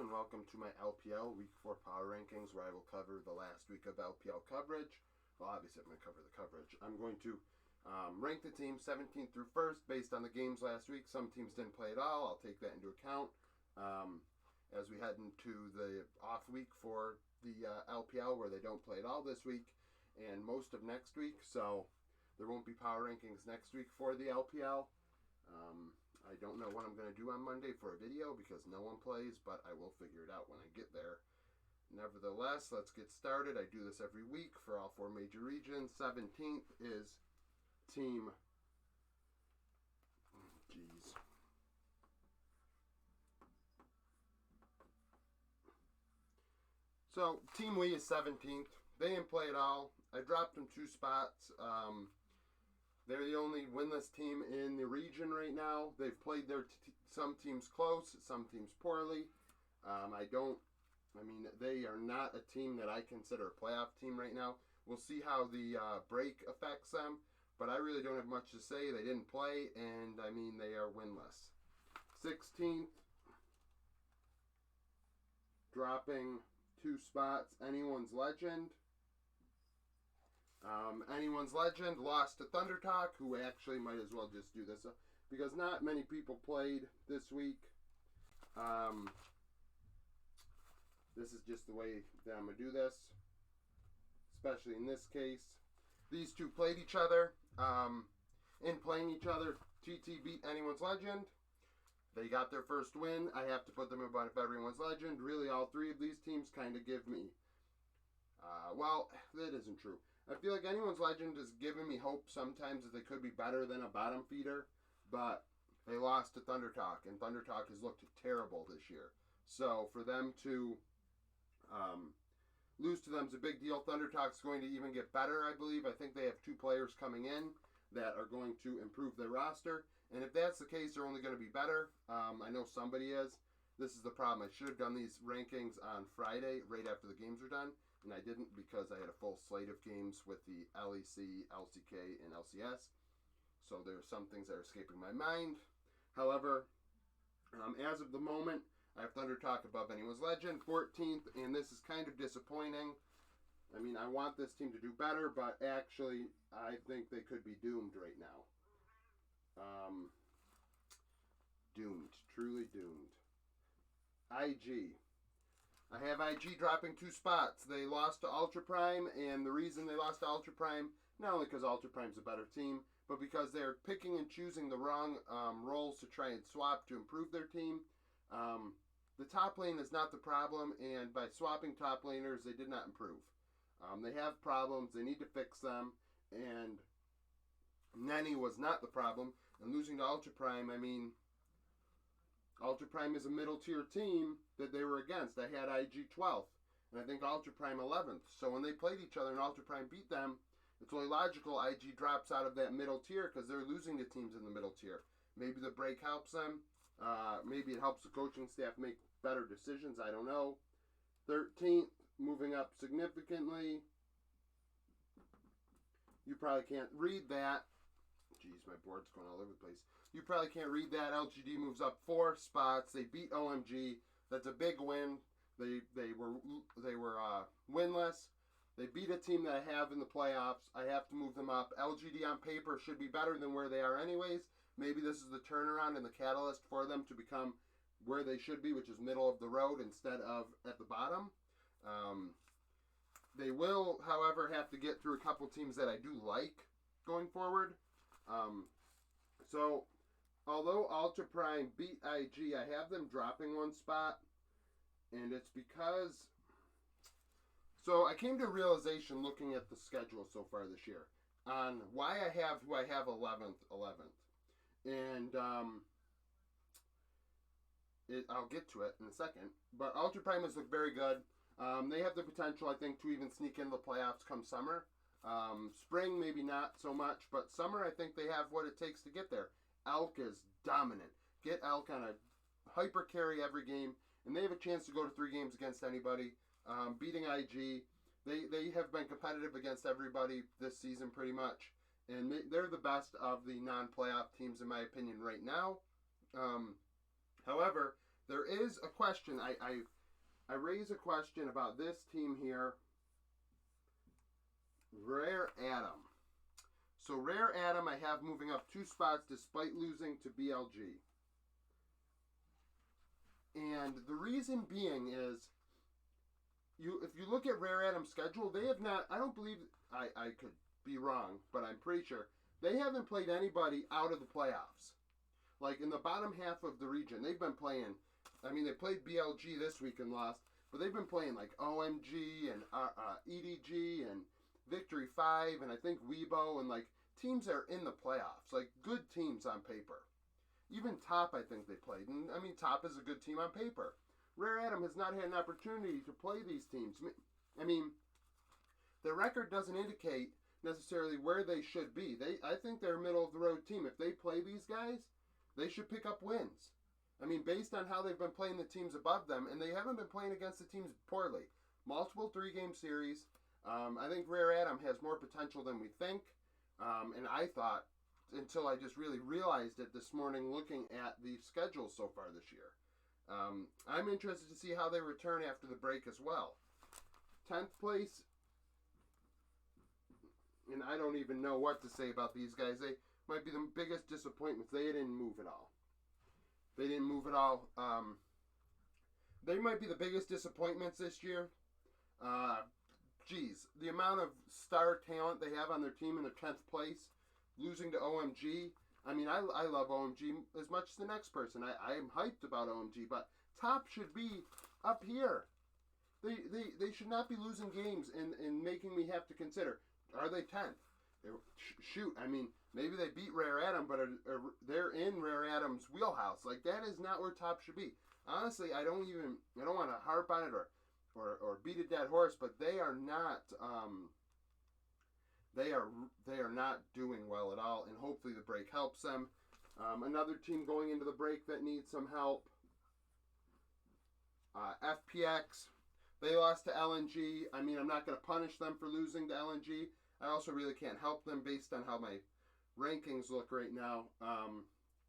and welcome to my LPL Week 4 Power Rankings, where I will cover the last week of LPL coverage. Well, obviously I'm going to cover the coverage. I'm going to rank the teams 17th through 1st based on the games last week. Some teams didn't play at all. I'll take that into account as we head into the off week for the LPL, where they don't play at all this week and most of next week. So there won't be power rankings next week for the LPL. I don't know what I'm going to do on Monday for a video because no one plays, but I will figure it out when I get there. Nevertheless, let's get started. I do this every week for all 4 major regions. 17th is Team... So, Team Lee is 17th. They didn't play at all. I dropped them 2 spots. They're the only winless team in the region right now. They've played some teams close, some teams poorly. They are not a team that I consider a playoff team right now. We'll see how the break affects them, but I really don't have much to say. They didn't play, and they are winless. 16th, dropping 2 spots, Anyone's Legend. Anyone's Legend lost to Thunder Talk, who actually might as well just do this because not many people played this week. This is just the way that I'm going to do this, especially in this case. These two played each other. In playing each other, TT beat Anyone's Legend. They got their first win. I have to put them above Everyone's Legend. Really, all 3 of these teams kind of give me... well, that isn't true. I feel like Anyone's Legend is giving me hope sometimes that they could be better than a bottom feeder, but they lost to Thunder Talk, and Thunder Talk has looked terrible this year. So for them to lose to them is a big deal. Thunder Talk's going to even get better, I believe. I think they have 2 players coming in that are going to improve their roster, and if that's the case, they're only going to be better. I know somebody is. This is the problem. I should have done these rankings on Friday, right after the games are done. And I didn't because I had a full slate of games with the LEC, LCK, and LCS. So there are some things that are escaping my mind. However, as of the moment, I have Thunder Talk above Anyone's Legend, 14th, and this is kind of disappointing. I want this team to do better, but actually, I think they could be doomed right now. Doomed. Truly doomed. IG. I have IG dropping 2 spots. They lost to Ultra Prime, and the reason they lost to Ultra Prime, not only because Ultra Prime's a better team, but because they're picking and choosing the wrong roles to try and swap to improve their team. The top lane is not the problem, and by swapping top laners, they did not improve. They have problems. They need to fix them, and Nenny was not the problem. And losing to Ultra Prime, Ultra Prime is a middle-tier team that they were against. I had IG 12th, and I think Ultra Prime 11th. So when they played each other and Ultra Prime beat them, it's only logical IG drops out of that middle tier because they're losing to teams in the middle tier. Maybe the break helps them. Maybe it helps the coaching staff make better decisions. I don't know. 13th, moving up significantly. You probably can't read that. Jeez, my board's going all over the place. You probably can't read that. LGD moves up 4 spots. They beat OMG. That's a big win. They were winless. They beat a team that I have in the playoffs. I have to move them up. LGD on paper should be better than where they are anyways. Maybe this is the turnaround and the catalyst for them to become where they should be, which is middle of the road instead of at the bottom. They will, however, have to get through a couple teams that I do like going forward. So, although Ultra Prime beat IG, I have them dropping 1 spot, and it's because... So, I came to a realization looking at the schedule so far this year on why I have who I have 11th. And, I'll get to it in a second, but Ultra Prime has looked very good. They have the potential, I think, to even sneak into the playoffs come summer. Spring, maybe not so much, but summer, I think they have what it takes to get there. Elk is dominant. Get Elk on a hyper carry every game, and they have a chance to go to 3 games against anybody. Beating IG, they have been competitive against everybody this season pretty much, and they're the best of the non-playoff teams in my opinion right now. However, there is a question. I I raise a question about this team here, Rare Atom. So Rare Atom I have moving up 2 spots despite losing to BLG. And the reason being is, if you look at Rare Atom's schedule, they have not, I don't believe, I could be wrong, but I'm pretty sure, they haven't played anybody out of the playoffs. Like in the bottom half of the region, they've been playing, I mean, they played BLG this week and lost, but they've been playing like OMG and EDG and Victory 5 and I think Weibo and like teams that are in the playoffs, like good teams on paper. Even Top, I think they played. And I mean, Top is a good team on paper. Rare Atom has not had an opportunity to play these teams. I mean, their record doesn't indicate necessarily where they should be. I think they're a middle of the road team. If they play these guys, they should pick up wins. I mean, based on how they've been playing the teams above them, and they haven't been playing against the teams poorly. Multiple 3-game series. I think Rare Atom has more potential than we think. And I thought, until I just really realized it this morning looking at the schedule so far this year. I'm interested to see how they return after the break as well. 10th place, and I don't even know what to say about these guys. They might be the biggest disappointments. They didn't move at all. They didn't move at all. They might be the biggest disappointments this year. Geez, the amount of star talent they have on their team in their 10th place, losing to OMG. I mean, I love OMG as much as the next person. I am hyped about OMG, but Top should be up here. They should not be losing games and making me have to consider, are they 10th? Shoot, I mean, maybe they beat Rare Atom, but they're in Rare Atom's wheelhouse. Like, that is not where Top should be. Honestly, I don't want to harp on it or beat a dead horse, but they are not they are not doing well at all, and hopefully the break helps them. Another team going into the break that needs some help, FPX. They lost to LNG. I mean, I'm not going to punish them for losing to LNG. I also really can't help them based on how my rankings look right now.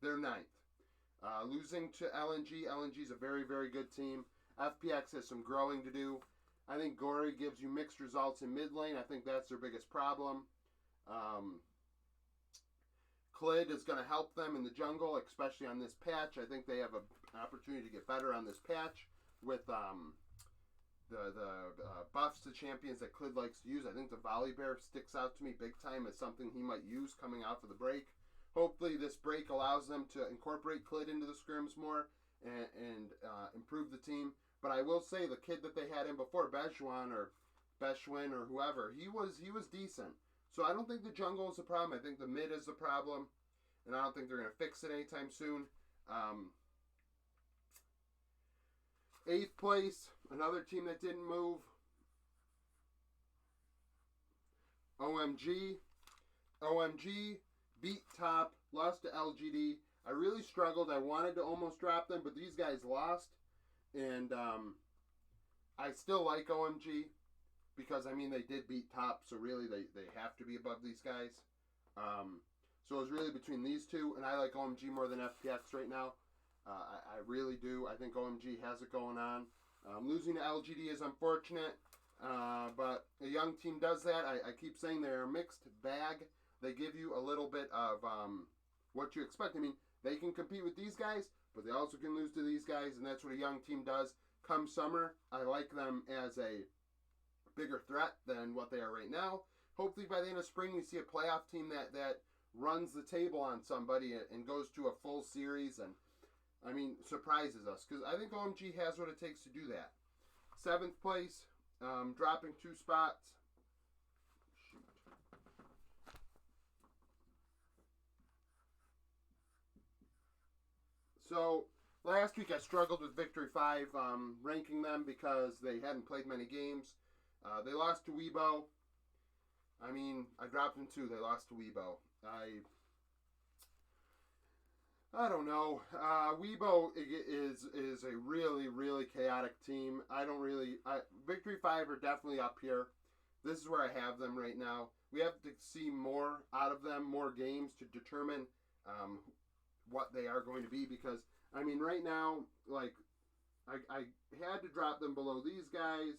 They're 9th. Losing to LNG. LNG is a very, very good team. FPX has some growing to do. I think Gory gives you mixed results in mid lane. I think that's their biggest problem. Clid is going to help them in the jungle, especially on this patch. I think they have an opportunity to get better on this patch with the buffs to champions that Clid likes to use. I think the Volley Bear sticks out to me big time as something he might use coming out for the break. Hopefully this break allows them to incorporate Clid into the scrims more and improve the team. But I will say the kid that they had in before, Beshwin or whoever, he was decent. So I don't think the jungle is the problem. I think the mid is the problem. And I don't think they're going to fix it anytime soon. 8th place, another team that didn't move. OMG. OMG beat Top, lost to LGD. I really struggled. I wanted to almost drop them, but these guys lost. And I still like OMG because, I mean, they did beat Top, so really they have to be above these guys. So it was really between these two, and I like OMG more than FPX right now. I really do. I think OMG has it going on. Losing to LGD is unfortunate, but a young team does that. I keep saying they're a mixed bag. They give you a little bit of what you expect. I mean, they can compete with these guys, but they also can lose to these guys, and that's what a young team does. Come summer, I like them as a bigger threat than what they are right now. Hopefully by the end of spring, we see a playoff team that runs the table on somebody and goes to a full series and, I mean, surprises us. Because I think OMG has what it takes to do that. 7th place, dropping 2 spots. Shoot. So, last week I struggled with Victory 5, ranking them because they hadn't played many games. They lost to Weibo. I mean, I dropped them too. They lost to Weibo. I don't know. Weibo is a really, really chaotic team. Victory 5 are definitely up here. This is where I have them right now. We have to see more out of them, more games to determine what they are going to be. Because, I mean, right now, like, I had to drop them below these guys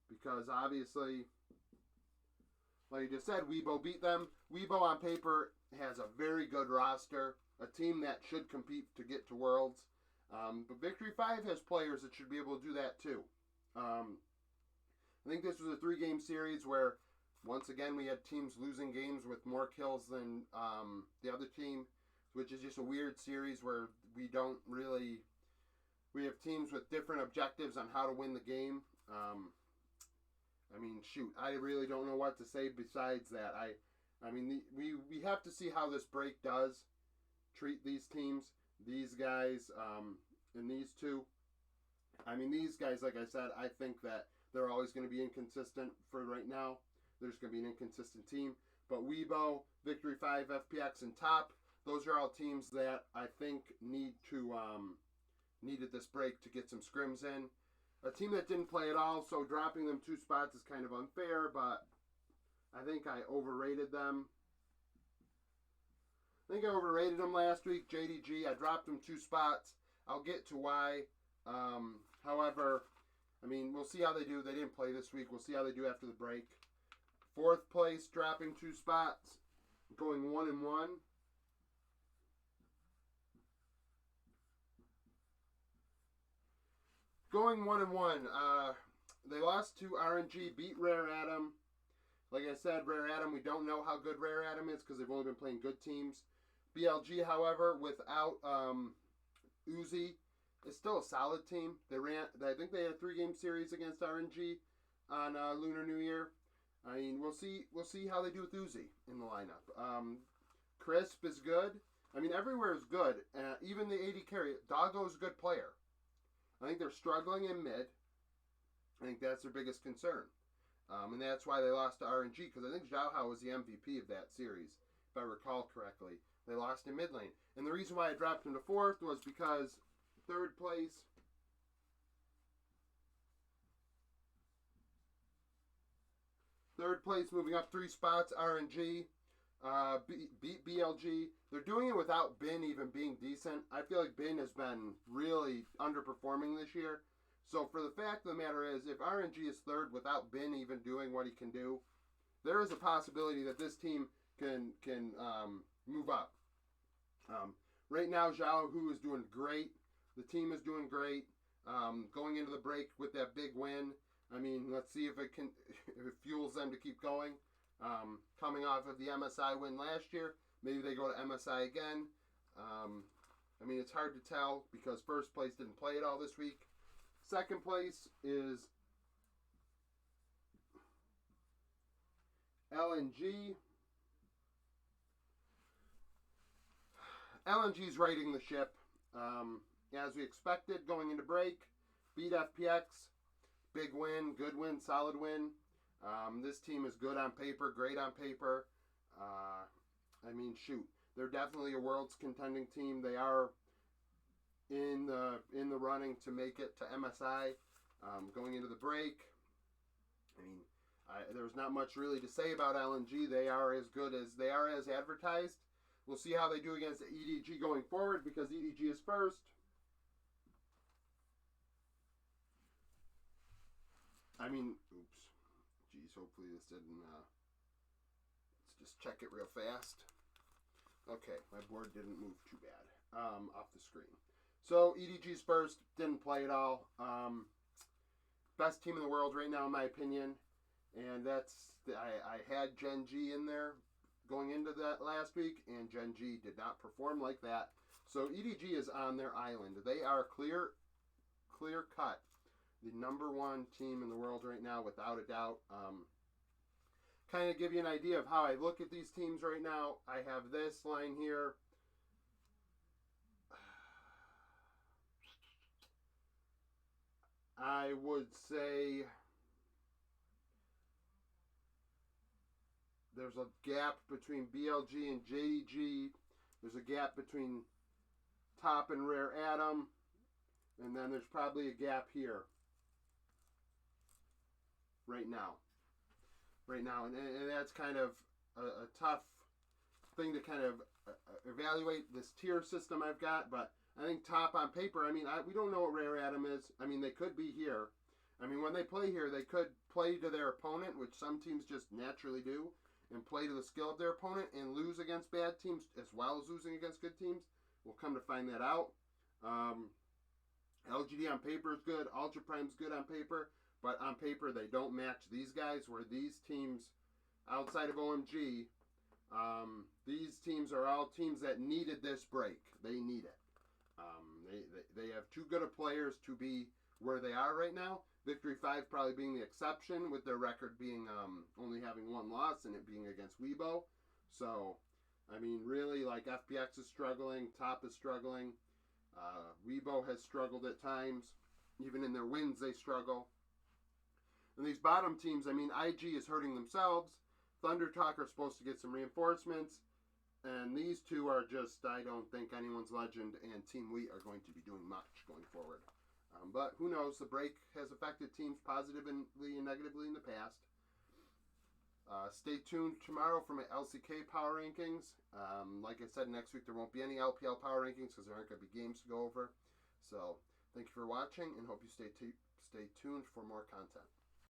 because obviously, like I just said, Weibo beat them. Weibo on paper has a very good roster, a team that should compete to get to Worlds. But Victory 5 has players that should be able to do that too. I think this was a 3-game series where, once again, we had teams losing games with more kills than the other team, which is just a weird series where we don't really... We have teams with different objectives on how to win the game. I mean, shoot, I really don't know what to say besides that. I mean, we have to see how this break does treat these teams, these guys, and these two. I mean, these guys, like I said, I think that they're always going to be inconsistent for right now. There's going to be an inconsistent team. But Weibo, Victory 5, FPX, and Top, those are all teams that I think needed this break to get some scrims in. A team that didn't play at all, so dropping them 2 spots is kind of unfair, but I think I overrated them. I think I overrated them last week. JDG, I dropped them 2 spots. I'll get to why. However, I mean, we'll see how they do. They didn't play this week. We'll see how they do after the break. 4th place, dropping 2 spots, going 1-1. Going 1-1. They lost to RNG, beat Rare Atom. Like I said, Rare Atom, we don't know how good Rare Atom is because they've only been playing good teams. BLG, however, without Uzi, is still a solid team. I think they had a 3-game series against RNG on Lunar New Year. I mean, we'll see how they do with Uzi in the lineup. Crisp is good. I mean, everywhere is good. Even the AD carry. Doggo is a good player. I think they're struggling in mid. I think that's their biggest concern. And that's why they lost to RNG, because I think Zhao Hao was the MVP of that series, if I recall correctly. They lost in mid lane. And the reason why I dropped them to 4th was because 3rd place... Third place, moving up 3 spots, RNG, beat BLG. They're doing it without Bin even being decent. I feel like Bin has been really underperforming this year. So for the fact of the matter is, if RNG is 3rd without Bin even doing what he can do, there is a possibility that this team can move up. Right now, Zhao Hu is doing great. The team is doing great. Going into the break with that big win. I mean, let's see if it fuels them to keep going. Coming off of the MSI win last year, maybe they go to MSI again. I mean, it's hard to tell because 1st place didn't play at all this week. 2nd place is LNG. LNG's righting the ship. As we expected going into break, beat FPX. Big win, good win, solid win. This team is good on paper, great on paper. I mean, shoot, they're definitely a Worlds contending team. They are in the running to make it to MSI. Going into the break, I mean, there's not much really to say about LNG. They are as good as they are as advertised. We'll see how they do against EDG going forward because EDG is 1st. I mean, oops. Geez, hopefully this didn't, let's just check it real fast. Okay, my board didn't move too bad, off the screen. So, EDG's 1st, didn't play at all. Best team in the world right now, in my opinion. And I had Gen G in there going into that last week, and Gen G did not perform like that. So, EDG is on their island. They are clear cut. The #1 team in the world right now, without a doubt. Kind of give you an idea of how I look at these teams right now. I have this line here. I would say there's a gap between BLG and JDG. There's a gap between Top and Rare Atom. And then there's probably a gap here. Right now, and that's kind of a tough thing to kind of evaluate this tier system I've got, but I think top on paper, I mean, we don't know what Rare Atom is. I mean, they could be here. I mean, when they play here, they could play to their opponent, which some teams just naturally do, and play to the skill of their opponent and lose against bad teams as well as losing against good teams. We'll come to find that out. LGD on paper is good. Ultra Prime's good on paper, but on paper they don't match these guys, where these teams outside of OMG, these teams are all teams that needed this break. They need it. They have too good of players to be where they are right now. Victory 5 probably being the exception, with their record being only having one loss and it being against Weibo. So, I mean, really, like, FPX is struggling, Top is struggling, Weibo has struggled at times. Even in their wins, they struggle. And these bottom teams, I mean, IG is hurting themselves. Thunder Talk are supposed to get some reinforcements. And these two are just, I don't think anyone's legend, and Team Wheat are going to be doing much going forward. But who knows? The break has affected teams positively and negatively in the past. Stay tuned tomorrow for my LCK power rankings. Like I said, next week there won't be any LPL power rankings because there aren't going to be games to go over. So thank you for watching, and hope you stay tuned for more content.